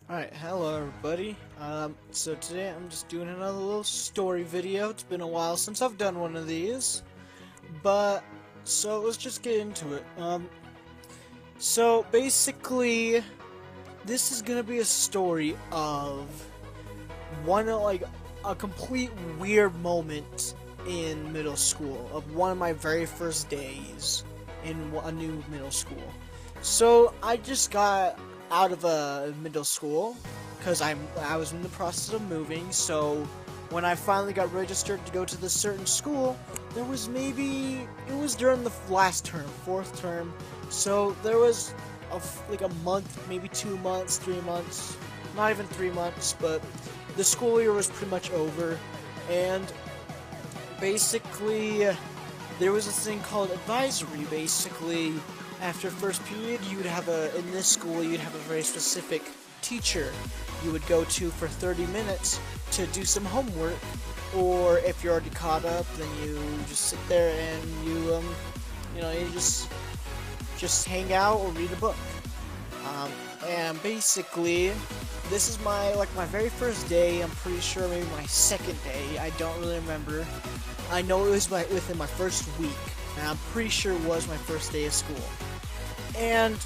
Alright, hello everybody. So today I'm just doing another little story video. It's been a while since I've done one of these, but so let's just get into it. So basically, this is gonna be a story of a complete weird moment in middle school, of one of my very first days in a new middle school. So I just got out of a middle school because I was in the process of moving. So when I finally got registered to go to this certain school, there was it was during the last term, fourth term. So there was like a month, maybe 2 months, 3 months, not even 3 months, but the school year was pretty much over, and basically there was a thing called advisory. Basically, after first period, in this school you'd have a very specific teacher you would go to for 30 minutes to do some homework, or if you're already caught up, then you just sit there and you just hang out or read a book. And basically, this is my very first day. I'm pretty sure maybe my second day. I don't really remember. I know it was within my first week, and I'm pretty sure it was my first day of school. And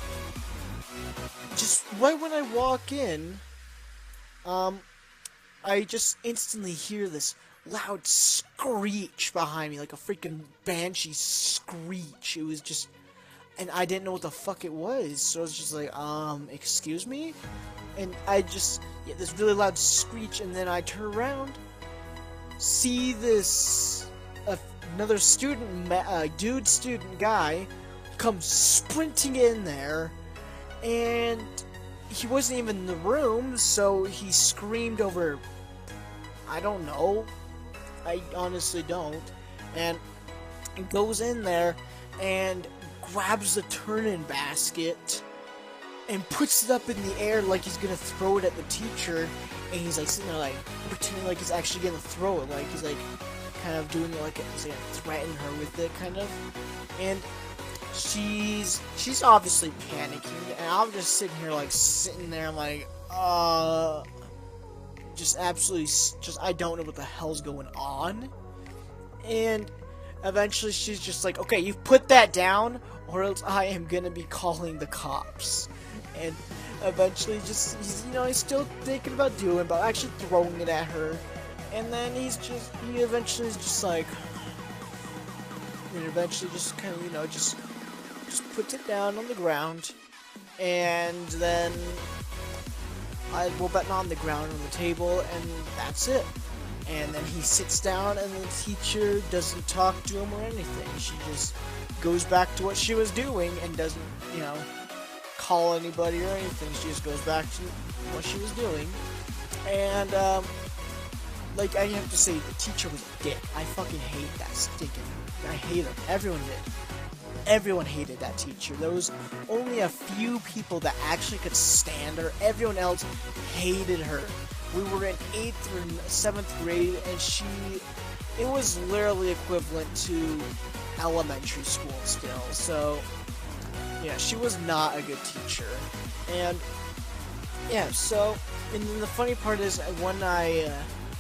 just right when I walk in, I just instantly hear this loud screech behind me, like a freaking banshee screech. It was just, and I didn't know what the fuck it was, so I was just like, excuse me? And I just get this really loud screech, and then I turn around, see this, another student, student guy, come sprinting in there, and he wasn't even in the room, so he screamed over, I don't know, I honestly don't, and goes in there, and grabs the turn-in basket, and puts it up in the air like he's gonna throw it at the teacher, and he's like sitting there like pretending like he's actually gonna throw it, like he's like kind of doing it like he's gonna threaten her with it, kind of. And she's obviously panicking, and I'm just sitting there, I'm like, just absolutely, just I don't know what the hell's going on. And eventually she's just like, okay, you put that down, or else I am gonna be calling the cops. And eventually he's still thinking about doing it, but actually throwing it at her. And then he eventually is just like, and eventually just kind of, just puts it down on the ground. And then not on the ground, on the table, and that's it. And then he sits down, and the teacher doesn't talk to him or anything. She just goes back to what she was doing and doesn't, call anybody or anything. She just goes back to what she was doing. And, I have to say, the teacher was a dick. I fucking hate that stinking. I hate him. Everyone did. Everyone hated that teacher. There was only a few people that actually could stand her. Everyone else hated her. We were in 8th or 7th grade, and it was literally equivalent to elementary school still. So, yeah, she was not a good teacher. And, yeah, and then the funny part is, when I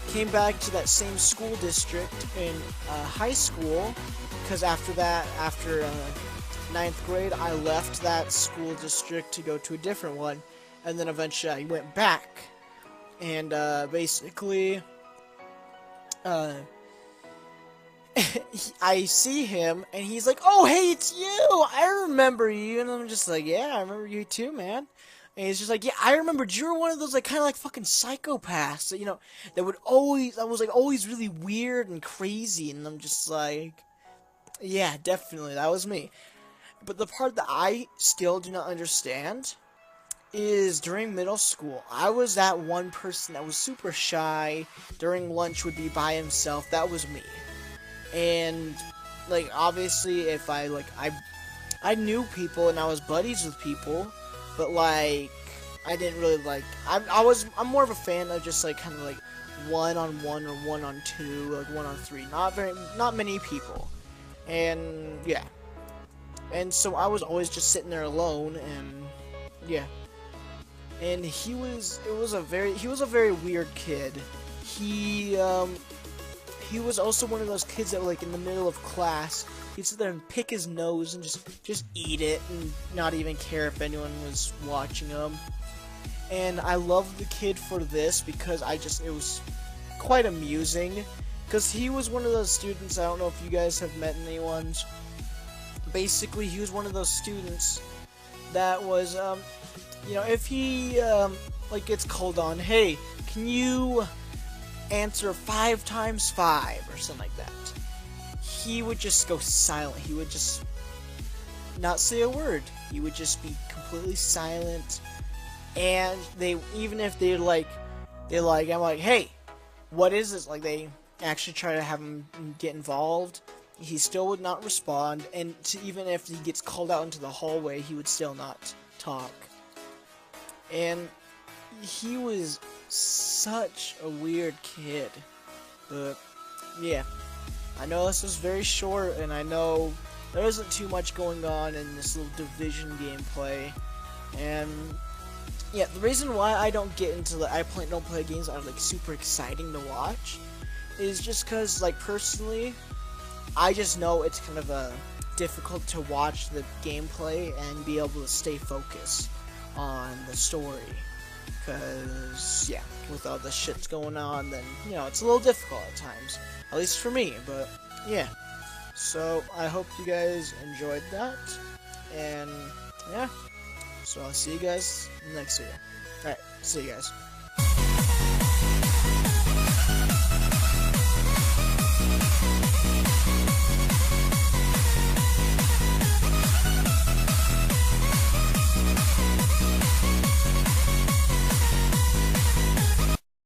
came back to that same school district in high school, because after 9th grade, I left that school district to go to a different one, and then eventually I went back. And basically, I see him, and he's like, "Oh, hey, it's you! I remember you." And I'm just like, "Yeah, I remember you too, man." And he's just like, "Yeah, I remembered you were one of those kind of fucking psychopaths that that was always really weird and crazy." And I'm just like, "Yeah, definitely, that was me." But the part that I still do not understand is during middle school, I was that one person that was super shy, during lunch would be by himself. That was me. And obviously, if I knew people and I was buddies with people, but I didn't really I'm more of a fan of just kind of one-on-one or one-on-two, one-on-three, not many people. And yeah, and so I was always just sitting there alone, and yeah. and he was a very weird kid. He he was also one of those kids that, like, in the middle of class, he'd sit there and pick his nose and just eat it and not even care if anyone was watching him. And I loved the kid for this because it was quite amusing. Because he was one of those students, I don't know if you guys have met anyone. Basically, he was one of those students that was, you know, if he, like, gets called on, hey, can you answer 5 times 5 or something like that, he would just go silent. He would just not say a word. He would just be completely silent. And even if I'm like, hey, what is this? Like, they actually try to have him get involved, he still would not respond. And even if he gets called out into the hallway, he would still not talk. And he was such a weird kid. But yeah, I know this was very short, and I know there isn't too much going on in this little Division gameplay. And yeah, the reason why I don't get into don't play games that are, like, super exciting to watch is just because, like, personally, I just know it's kind of difficult to watch the gameplay and be able to stay focused on the story. Because, yeah, with all the shit's going on, then, you know, it's a little difficult at times. At least for me, but, yeah. So, I hope you guys enjoyed that. And, yeah. So, I'll see you guys in the next video. Alright, see you guys.